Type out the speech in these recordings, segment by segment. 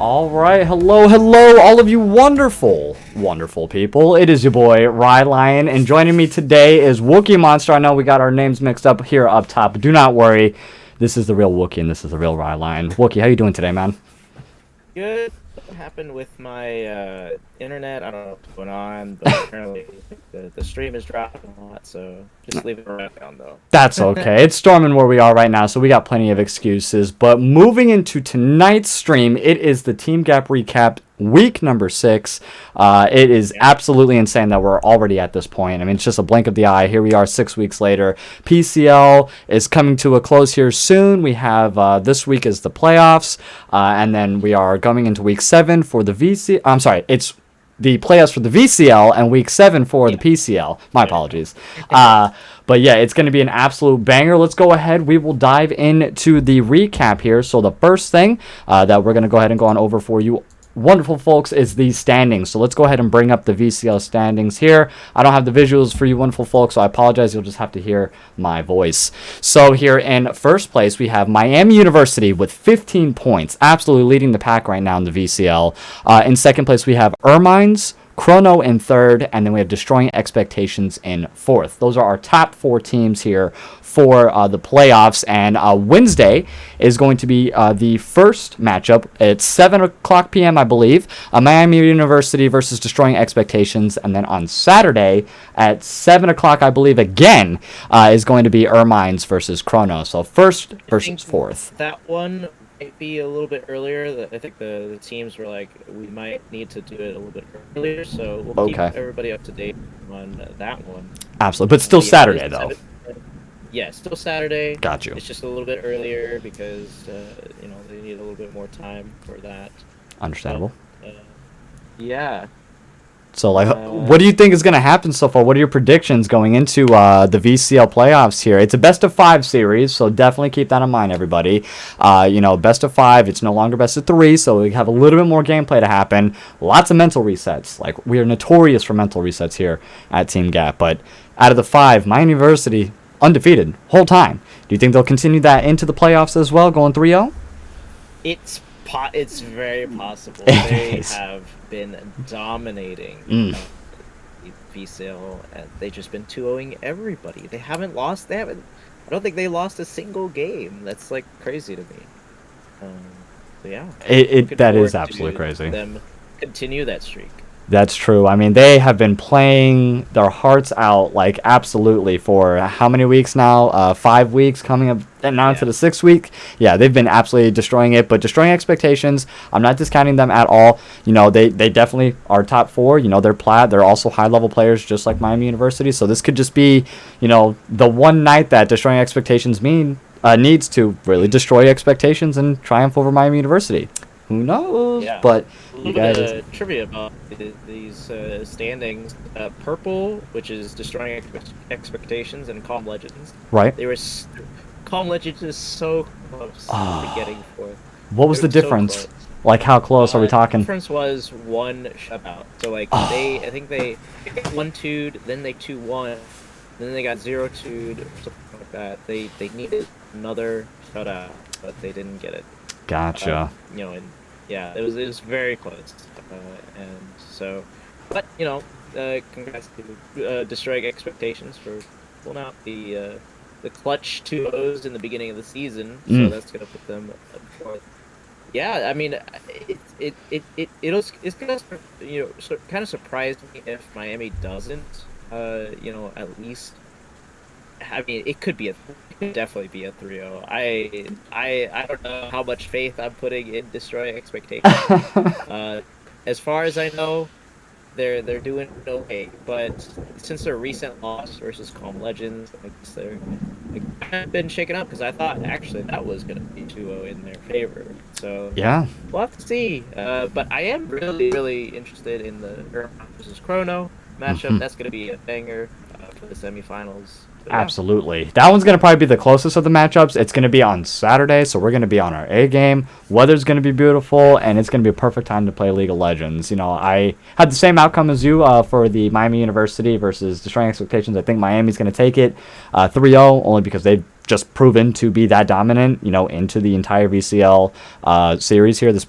All right, hello, all of you wonderful people. It is your boy, Rye Lion, and joining me today is Wookiee Monster. I know we got our names mixed up here up top, but do not worry. This is the real Wookiee, and this is the real Rye Lion. Wookiee, how you doing today, man? Good. What happened with my internet? I don't know what's going on, but apparently the stream is dropping a lot, so just leave it right down, though. That's okay. It's storming where we are right now, so we got plenty of excuses. But moving into tonight's stream, it is the Team Gap recap, week number 6. It is absolutely insane that we're already at this point. I mean, it's just a blink of the eye. Here we are 6 weeks later. PCL is coming to a close here soon. We have this week is the playoffs, and then we are going into week 7 for the VC. I'm sorry, it's the playoffs for the VCL and week 7 for the PCL. My apologies. But yeah, it's going to be an absolute banger. Let's go ahead. We will dive into the recap here. So the first thing that we're going to go ahead and go on over for you wonderful folks is the standings. So let's go ahead and bring up the VCL standings here. I don't have the visuals for you wonderful folks, so I apologize. You'll just have to hear my voice. So here in first place we have Miami University with 15 points, absolutely leading the pack right now in the VCL. In second place we have Ermines, Chrono in third, and then we have Destroying Expectations in fourth. Those are our top 4 teams here for the playoffs, and Wednesday is going to be the first matchup. It's 7 o'clock p.m., I believe, Miami University versus Destroying Expectations, and then on Saturday at 7 o'clock, I believe, again, is going to be Ermines versus Chrono. So first versus fourth. That one might be a little bit earlier. I think the teams were like, we might need to do it a little bit earlier, so we'll keep everybody up to date on that one. Absolutely, but still Saturday, though. Yeah, still Saturday. Got you. It's just a little bit earlier because, they need a little bit more time for that. Understandable. Yeah. So, what do you think is going to happen so far? What are your predictions going into the VCL playoffs here? It's a best-of-5 series, so definitely keep that in mind, everybody. Best of 5, it's no longer best of 3, so we have a little bit more gameplay to happen. Lots of mental resets. Like, we are notorious for mental resets here at Team Gap, but out of the 5, Miami University undefeated whole time. Do you think they'll continue that into the playoffs as well, going 3-0? It's very possible. They have been dominating VCL, and they've just been 2-0ing everybody. They haven't lost. I don't think they lost a single game. That's like crazy to me. So yeah, that is absolutely crazy. Them continue that streak. That's true. I mean, they have been playing their hearts out, like, absolutely for how many weeks now? 5 weeks coming up now into the 6th week. Yeah, they've been absolutely destroying it, but Destroying Expectations, I'm not discounting them at all. They definitely are top 4. They're plat. They're also high-level players just like Miami University, so this could just be, the one night that Destroying Expectations needs to really destroy expectations and triumph over Miami University. Who knows? Yeah. But you guys trivia about these standings. Purple, which is Destroying Expectations, and Calm Legends. Right. Calm Legends is so close to getting 4th. What was the difference? So like, how close are we talking? The difference was 1 shutout. So I think they 1-2'd, then they 2-1, then they got 0-2'd, something like that. They needed another shutout, but they didn't get it. Gotcha. Yeah, it was very close, and so, but congrats to Destroying Expectations for pulling out the clutch 2-0s in the beginning of the season. So that's gonna put them up 4th. Yeah, I mean, it's gonna kind of surprise me if Miami doesn't, at least. I mean, it could definitely be a 3-0. I don't know how much faith I'm putting in Destroying Expectations. as far as I know, they're doing okay. But since their recent loss versus Calm Legends, I guess they've kind of been shaken up because I thought actually that was going to be 2-0 in their favor. So Yeah. we'll have to see. But I am really, really interested in the Irma versus Chrono matchup. Mhm. That's going to be a banger for the semifinals. So, yeah. Absolutely. That one's going to probably be the closest of the matchups. It's going to be on Saturday, so we're going to be on our A game. Weather's going to be beautiful, and it's going to be a perfect time to play League of Legends. You know, I had the same outcome as you for the Miami University versus Destroying Expectations. I think Miami's going to take it 3-0, only because they've just proven to be that dominant, you know, into the entire VCL series here, the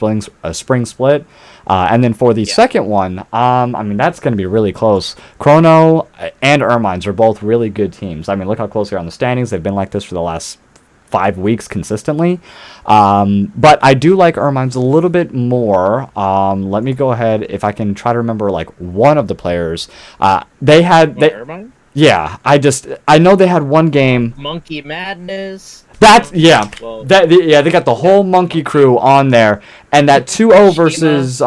spring split. And then for the second one, I mean, that's going to be really close. Chrono and Ermines are both really good teams. I mean, look how close they are on the standings. They've been like this for the last 5 weeks consistently. But I do like Ermines a little bit more. Let me go ahead if I can try to remember like one of the players. Irvine? Yeah, I know they had one game. Monkey Madness. That's yeah. Well, They got the whole monkey crew on there, and that 2-0 versus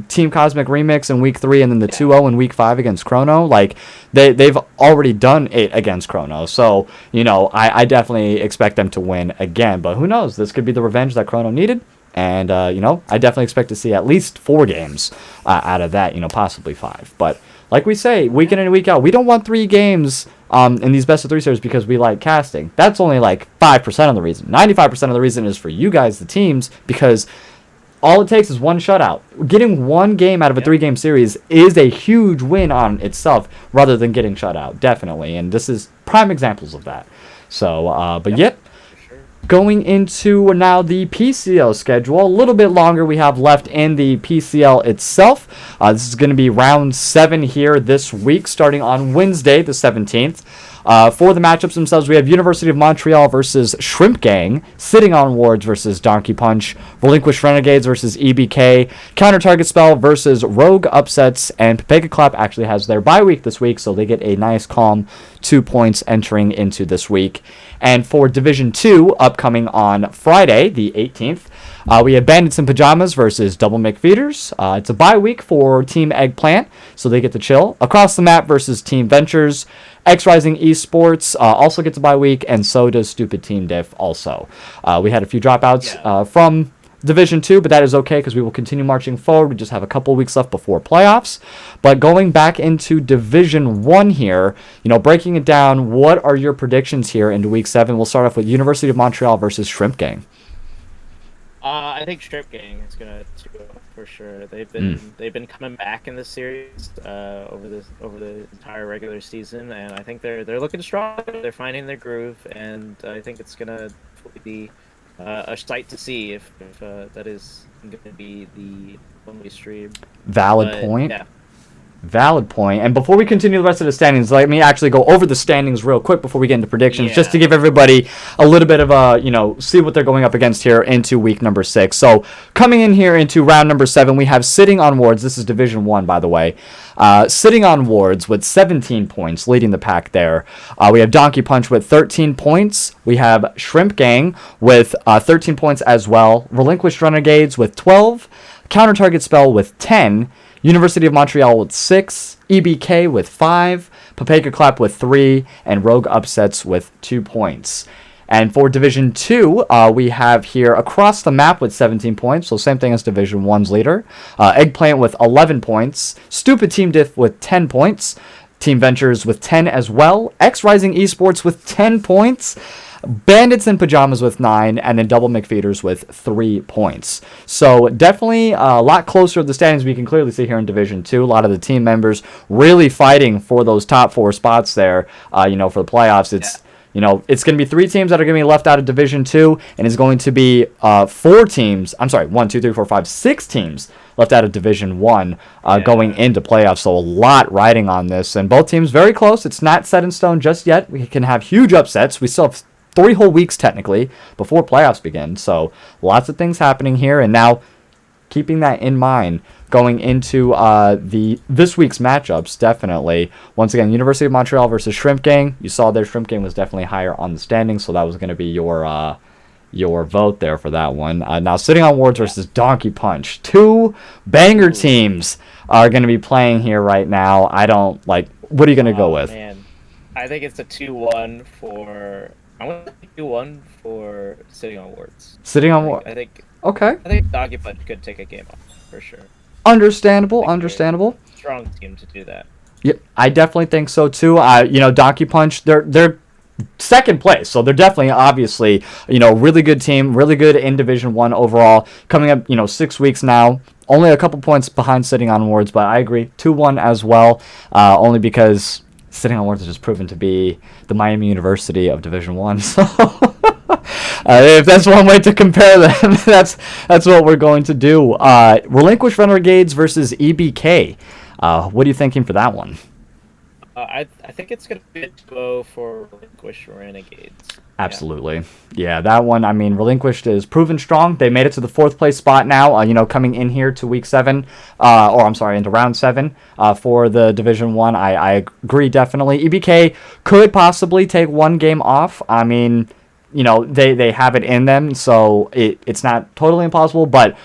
Team Cosmic Remix in week 3, and then the 2-0 in week 5 against Chrono. Like they've already done it against Chrono, so you know I definitely expect them to win again. But who knows? This could be the revenge that Chrono needed, and you know I definitely expect to see at least 4 games out of that. You know, possibly 5, but. Like we say, week in and week out, we don't want 3 games in these best of 3 series because we like casting. That's only like 5% of the reason. 95% of the reason is for you guys, the teams, because all it takes is one shutout. Getting 1 game out of a 3-game series is a huge win on itself rather than getting shut out, definitely. And this is prime examples of that. So, but yet, going into now the PCL schedule, a little bit longer we have left in the PCL itself. This is going to be round 7 here this week, starting on Wednesday, the 17th. For the matchups themselves, we have University of Montreal versus Shrimp Gang, Sitting on Wards versus Donkey Punch, Relinquished Renegades versus EBK, Counter Target Spell versus Rogue Upsets, and Pepega Clap actually has their bye week this week, so they get a nice calm 2 points entering into this week. And for Division 2, upcoming on Friday, the 18th, we have Bandits in Pajamas versus Double McFeeders. It's a bye week for Team Eggplant, so they get to chill. Across the Map versus Team Ventures. X Rising Esports also gets a bye week, and so does Stupid Team Diff also. We had a few dropouts from Division 2, but that is okay because we will continue marching forward. We just have a couple weeks left before playoffs. But going back into Division 1 here, you know, breaking it down, what are your predictions here into Week 7? We'll start off with University of Montreal versus Shrimp Gang. I think Shrimp Gang is gonna go for sure. They've been coming back in this series over the entire regular season, and I think they're looking strong. They're finding their groove, and I think it's gonna be a sight to see if that is going to be the only stream. Valid point. Yeah. Valid point. And before we continue the rest of the standings, let me actually go over the standings real quick before we get into predictions, just to give everybody a little bit of a, you know, see what they're going up against here into week number 6. So coming in here into round number 7, we have Sitting on Wards. This is Division 1, by the way. Sitting on Wards with 17 points, leading the pack there. We have Donkey Punch with 13 points. We have Shrimp Gang with 13 points as well. Relinquished Renegades with 12. Counter Target Spell with 10. University of Montreal with 6, EBK with 5, Pepega Clap with 3, and Rogue Upsets with 2 points. And for Division 2, we have here Across the Map with 17 points, so same thing as Division 1's leader. Eggplant with 11 points, Stupid Team Diff with 10 points, Team Ventures with 10 as well, X Rising Esports with 10 points, Bandits in Pajamas with 9, and then Double McFeeders with 3 points. So definitely a lot closer to the standings we can clearly see here in Division 2. A lot of the team members really fighting for those top 4 spots there, you know, for the playoffs. It's you know, it's going to be 3 teams that are going to be left out of Division 2, and it's going to be 4 teams. I'm sorry, 1, 2, 3, 4, 5, 6 teams left out of Division 1 going into playoffs. So a lot riding on this, and both teams very close. It's not set in stone just yet. We can have huge upsets. We still have 3 whole weeks technically before playoffs begin. So lots of things happening here, and now keeping that in mind going into this week's matchups, definitely. Once again, University of Montreal versus Shrimp Gang. You saw their Shrimp Gang was definitely higher on the standings, so that was going to be your your vote there for that one. Now, Sitting on Wards versus Donkey Punch. Two banger teams are going to be playing here right now. I don't like. What are you going to go with? Man, I think it's a 2-1 for. I want to 2-1 for Sitting on Wards. Sitting on Wards. Okay. I think Donkey Punch could take a game off for sure. Understandable. Strong team to do that. Yep, I definitely think so too. Donkey Punch, they're second place, so they're definitely, obviously, really good team, really good in Division 1 overall. Coming up, 6 weeks now, only a couple points behind Sitting on Wards, but I agree, 2-1 as well, only because Sitting on Wards has just proven to be the Miami University of Division 1, so if that's one way to compare them, that's what we're going to do. Relinquished Renegades versus EBK. What are you thinking for that one? I think it's going to be a 2-0 for Relinquished Renegades. Absolutely. Yeah, that one, Relinquished is proven strong. They made it to the 4th place spot now, coming in here to week 7, into round 7 for the Division 1. I agree, definitely. EBK could possibly take one game off. They have it in them, so it's not totally impossible, but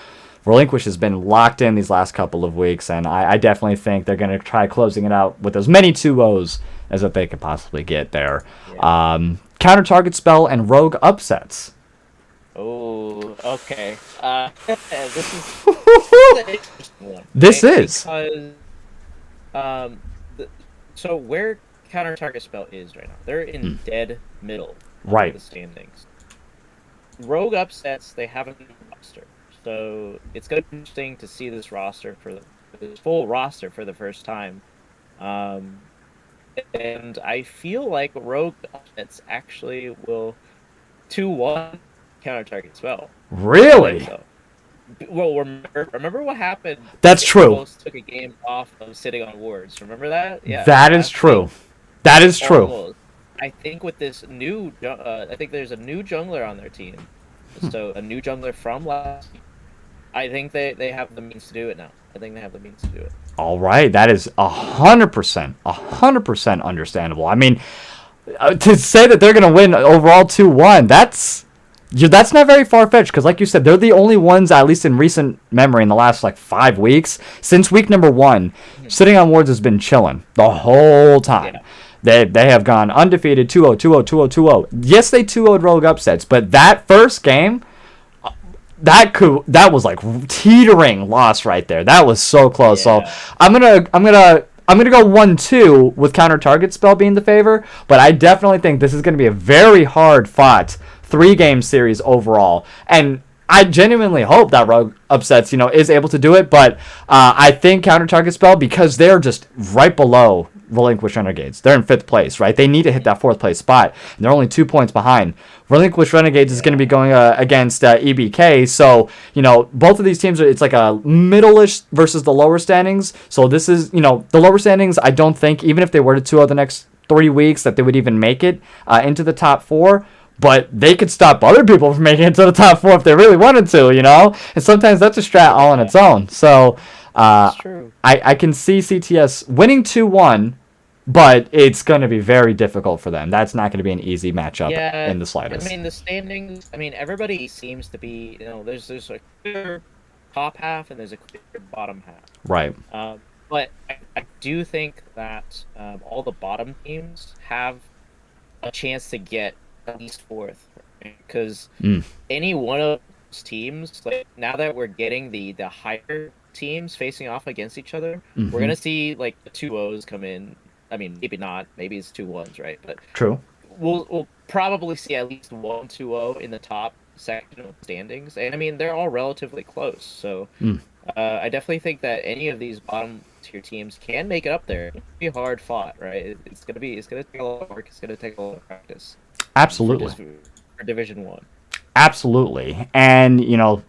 Relinquish has been locked in these last couple of weeks, and I definitely think they're going to try closing it out with as many 2-0s as that they could possibly get there. Yeah. Counter Target Spell and Rogue Upsets. Oh, okay. This is one. This is. Because, so where Counter Target Spell is right now, they're in dead middle of the standings. Rogue Upsets, they have a roster. So it's going to be interesting to see this roster this full roster for the first time. And I feel like Rogue Upsets actually will 2-1 Counter Target Spell. Really? So. Well, remember what happened? That's true. Almost took a game off of Sitting on Wards. Remember that? Yeah. That is true. That is true. Almost. I think with this new, I think there's a new jungler on their team. So a new jungler from last year. I think they have the means to do it now. I think they have the means to do it. All right, that is 100% understandable. To say that they're going to win overall 2-1, that's not very far-fetched, because like you said, they're the only ones, at least in recent memory, in the last 5 weeks, since week number 1, Sitting on Wards has been chilling the whole time. Yeah. They have gone undefeated, 2-0, 2-0, 2-0, 2-0. Yes, they 2-0'd Rogue Upsets, but that first game, that was like teetering loss right there. That was so close. Yeah. So I'm gonna go 1-2 with Counter Target Spell being the favor, but I definitely think this is gonna be a very hard fought 3-game series overall. And I genuinely hope that Rogue Upsets, is able to do it, but I think Counter Target Spell, because they're just right below Relinquished Renegades. They're in 5th place, right? They need to hit that 4th place spot, and they're only 2 points behind. Relinquished Renegades is going to be going against EBK, so, both of these teams, it's like a middle-ish versus the lower standings, so this is, the lower standings, I don't think, even if they were to 2-0 the next 3 weeks, that they would even make it into the top 4, but they could stop other people from making it to the top 4 if they really wanted to, and sometimes that's a strat all on its own, so I can see CTS winning 2-1, but it's going to be very difficult for them. That's not going to be an easy matchup in the slightest. The standings, everybody seems to be, there's a clear top half and there's a clear bottom half. Right. But I do think that all the bottom teams have a chance to get at least 4th. Because any one of those teams, now that we're getting the higher teams facing off against each other, we're going to see the 2-0s come in. Maybe not. Maybe it's 2-1s, right? But true. We'll probably see at least 1-2-0 in the top section of standings, and they're all relatively close. So I definitely think that any of these bottom tier teams can make it up there. It'll be hard fought, right? It's gonna take a lot of work. It's gonna take a lot of practice. Absolutely. For Division 1. Absolutely. And,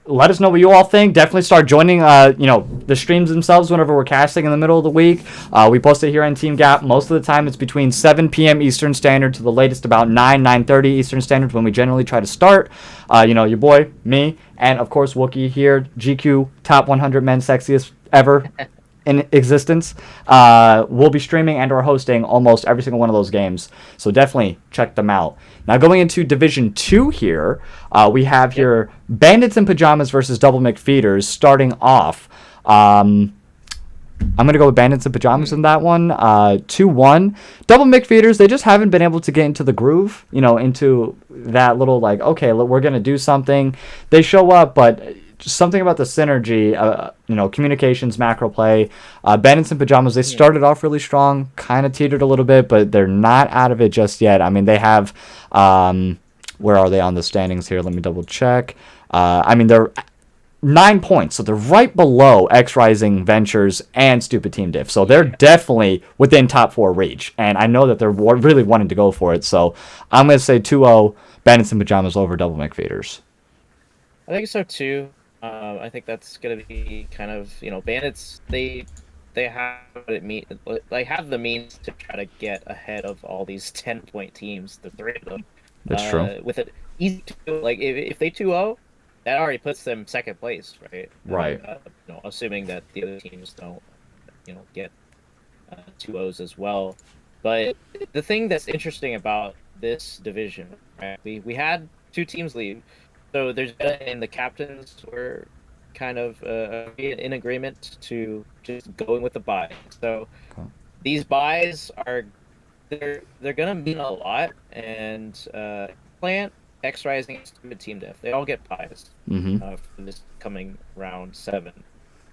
let us know what you all think. Definitely start joining, the streams themselves whenever we're casting in the middle of the week. We post it here on teamgap. Most of the time it's between 7 p.m. Eastern Standard to the latest about 9:30 Eastern Standard when we generally try to start. Your boy, me, and, of course, Wookie here, GQ, top 100 men sexiest ever. in existence, will be streaming and or hosting almost every single one of those games. So definitely check them out. Now going into Division 2 here, we have your Bandits in Pajamas versus Double McFeeders starting off. I'm going to go with Bandits in Pajamas in that one. 2-1. Double McFeeders, they just haven't been able to get into the groove, into that little, like, okay, we're going to do something. They show up, but just something about the synergy, communications, macro play. Bandits in Pajamas, they started off really strong, kind of teetered a little bit, but they're not out of it just yet. I mean, they have, where are they on the standings here? Let me double check. They're 9 points, so they're right below X Rising Ventures and Stupid Team Diff. So they're definitely within top 4 reach, and I know that they're really wanting to go for it. So I'm going to say 2-0 Bandits in Pajamas over Double McFeeders. I think so too. I think that's gonna be kind of Bandits. They have what it mean. They have the means to try to get ahead of all these 10-point teams. The three of them. That's true. With it easy to like if they 2-0, that already puts them second place, right? Right. Assuming that the other teams don't get 2-0s as well. But the thing that's interesting about this division, right? We had 2 teams leave. So and the captains were kind of in agreement to just going with the buy. So these buys they're gonna mean a lot, and Plant, X Rising, and Stupid Team Diff, they all get buys for this coming round 7.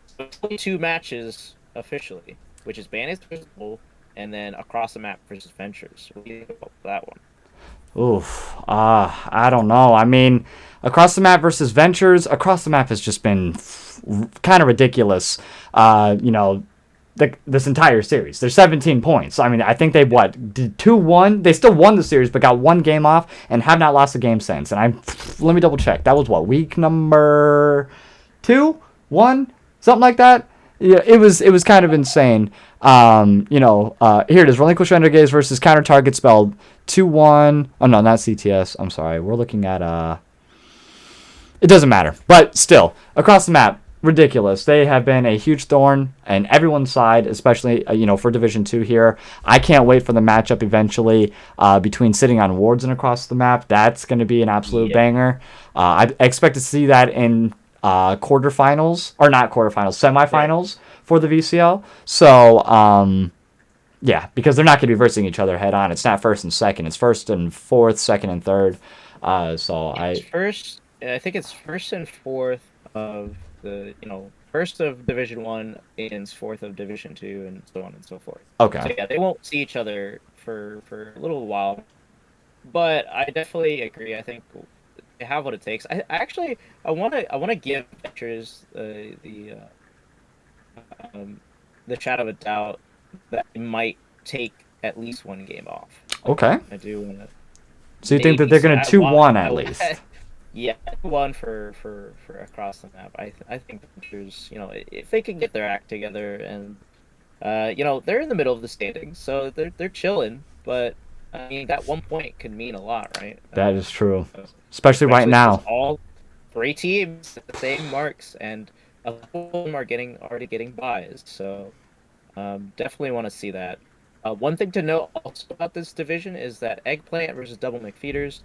So it's only 2 matches officially, which is Bandits versus Bull, and then Across the Map versus Ventures. What do you think about that one? Oof. I don't know. I mean, Across the Map versus Ventures, Across the Map has just been kind of ridiculous. This entire series. They're 17 points. I mean, I think they did 2-1. They still won the series, but got 1 game off and have not lost a game since. And let me double check. That was week number 2, 1, something like that. Yeah, it was kind of insane. Here it is. Relinquish Renegades versus Counter Target spelled 2-1. Oh no, not CTS. I'm sorry. We're looking at it doesn't matter. But still, Across the Map, ridiculous. They have been a huge thorn in everyone's side, especially for Division 2 here. I can't wait for the matchup eventually between Sitting on Wards and Across the Map. That's going to be an absolute banger. I expect to see that in quarterfinals, or not quarterfinals, semifinals for the VCL. So, because they're not going to be versing each other head on. It's not first and second. It's first and fourth, second and third. I think it's first and fourth of the first of Division 1 against fourth of Division 2, and so on and so forth. Okay. So yeah, they won't see each other for a little while. But I definitely agree. I think they have what it takes. I want to give Ventures the shadow of a doubt that it might take at least 1 game off. Okay. I do want to. So you think that they're going to 2-1 at least? Yeah, 1 for Across the Map. I think Ventures, if they can get their act together, and they're in the middle of the standings, so they're chilling. But I mean, that 1 point could mean a lot, right? That is true, especially right now. All 3 teams at the same marks, and a couple of them are already getting buys. So definitely want to see that. One thing to note also about this division is that Eggplant versus Double McFeeders,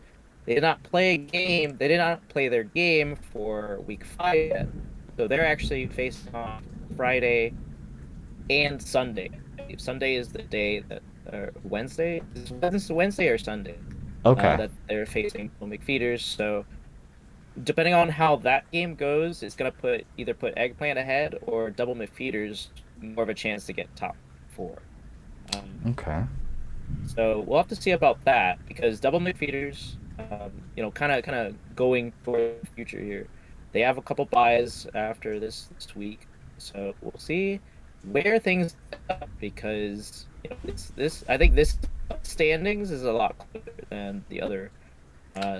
they did not play a game. They did not play their game for week 5 yet, so they're actually facing off Friday and Sunday. Sunday is the day that Wednesday. Is this Wednesday or Sunday? Okay. That they're facing McFeeders. So depending on how that game goes, it's gonna either put Eggplant ahead or Double McFeeders more of a chance to get top 4. Okay. So we'll have to see about that, because Double McFeeders, kind of going for the future here. They have a couple buys after this week, so we'll see where things up, because I think this standings is a lot closer than the other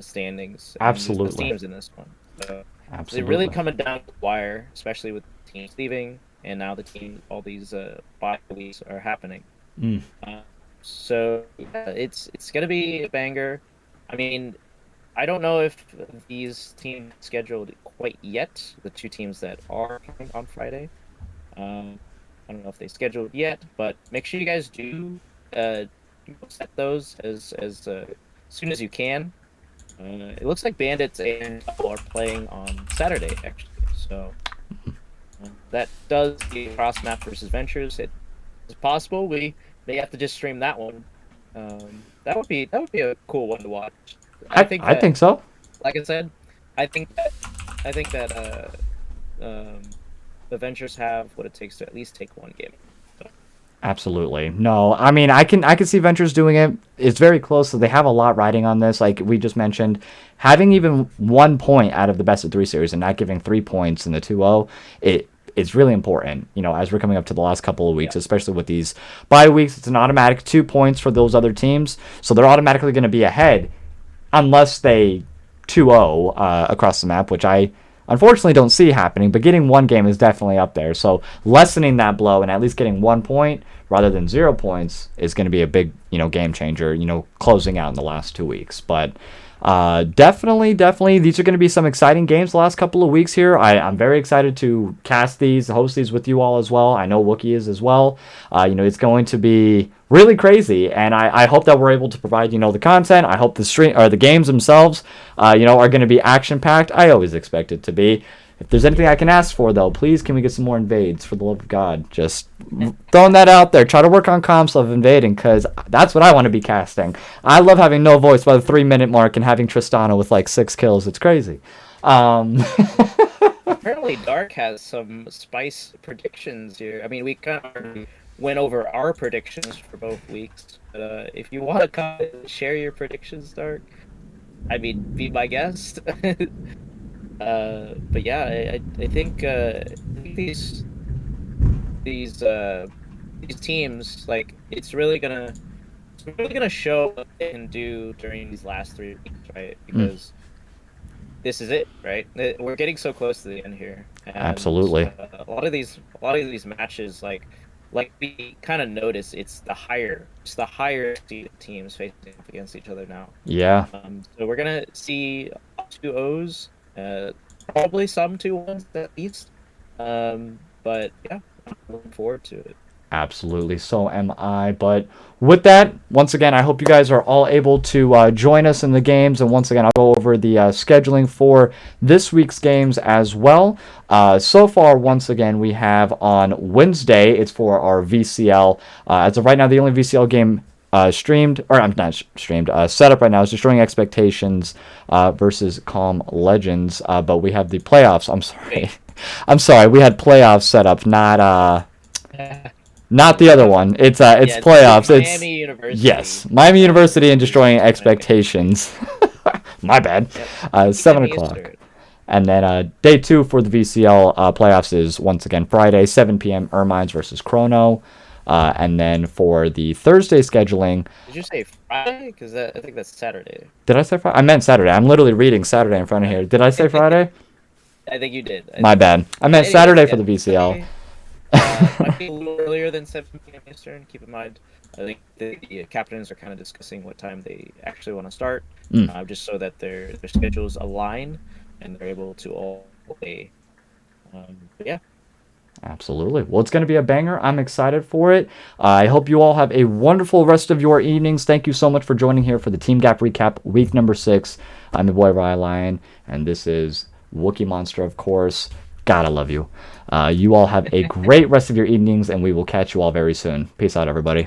standings. Absolutely. The teams in this one. So Absolutely. they're really coming down to the wire, especially with teams leaving, and now all these bye weeks are happening. So yeah, it's gonna be a banger. I mean, I don't know if these teams scheduled quite yet, the 2 teams that are playing on Friday. I don't know if they scheduled yet, but make sure you guys do uh, set those as soon as you can. It looks like Bandits and Double are playing on Saturday, actually. So that does the cross map versus Ventures. It is possible we may have to just stream that one. That would be a cool one to watch. I think I that, think so. like I said, I think that I think that the Ventures have what it takes to at least take one game. So, Absolutely. No, I mean I can see Ventures doing it. It's very close, so they have a lot riding on this. Like we just mentioned, having even 1 point out of the best of three series and not giving 3 points in the 2-0, it's really important. As we're coming up to the last couple of weeks, yeah. especially with these bye weeks, it's an automatic 2 points for those other teams, so they're automatically going to be ahead unless they 2-0 across the map, which I unfortunately don't see happening, but getting one game is definitely up there. So lessening that blow and at least getting 1 point rather than 0 points is going to be a big, game changer, closing out in the last 2 weeks. But definitely, these are going to be some exciting games the last couple of weeks here. I'm very excited to host these with you all as well. I know Wookie is as well. It's going to be really crazy, and I hope that we're able to provide the content. I hope the stream or the games themselves, are going to be action packed. I always expect it to be. If there's anything I can ask for, though, please can we get some more invades, for the love of God? Just throwing that out there. Try to work on comms of invading, because that's what I want to be casting. I love having no voice by the 3-minute mark and having Tristana with like 6 kills. It's crazy. Apparently, Dark has some spice predictions here. I mean, we kind of already went over our predictions for both weeks. But if you want to come and share your predictions, Dark, I mean, be my guest. But yeah, I think these teams, like, it's really gonna show what they can do during these last 3 weeks, right? Because this is it, right? We're getting so close to the end here, and Absolutely. a lot of these matches, like we kind of notice, it's the higher seeded teams facing up against each other now. Yeah. So we're gonna see 2-0s, probably some 2-1s at least. But yeah, I'm looking forward to it. Absolutely, so am I. But with that, once again, I hope you guys are all able to join us in the games. And once again, I'll go over the scheduling for this week's games as well. So far, once again, we have on Wednesday, it's for our VCL. As of right now, the only VCL game streamed, or I'm not streamed, set up right now is Destroying Expectations versus Calm Legends. But we have the playoffs. I'm sorry. I'm sorry. We had playoffs set up, not the other one. It's Yeah, playoffs. Miami University. Yes, Miami University and Destroying Expectations. My bad. Yep. 7 o'clock. Eastern. And then day 2 for the VCL playoffs is once again Friday, 7 p.m. Ermines versus Chrono. And then for the Thursday scheduling. Did you say Friday? Because I think that's Saturday. Did I say Friday? I meant Saturday. I'm literally reading Saturday in front of here. Did I say Friday? I think you did. My bad. I meant Saturday for the VCL. Might be a little earlier than 7 p.m. Eastern. Keep in mind, I think the captains are kind of discussing what time they actually want to start, just so that their schedules align and they're able to all play. But yeah. Absolutely. Well, it's going to be a banger. I'm excited for it. I hope you all have a wonderful rest of your evenings. Thank you so much for joining here for the Team Gap Recap, week number 6. I'm your boy, Rye Lion, and this is Wookie Monster, of course. God, I love you. You all have a great rest of your evenings, and we will catch you all very soon. Peace out, everybody.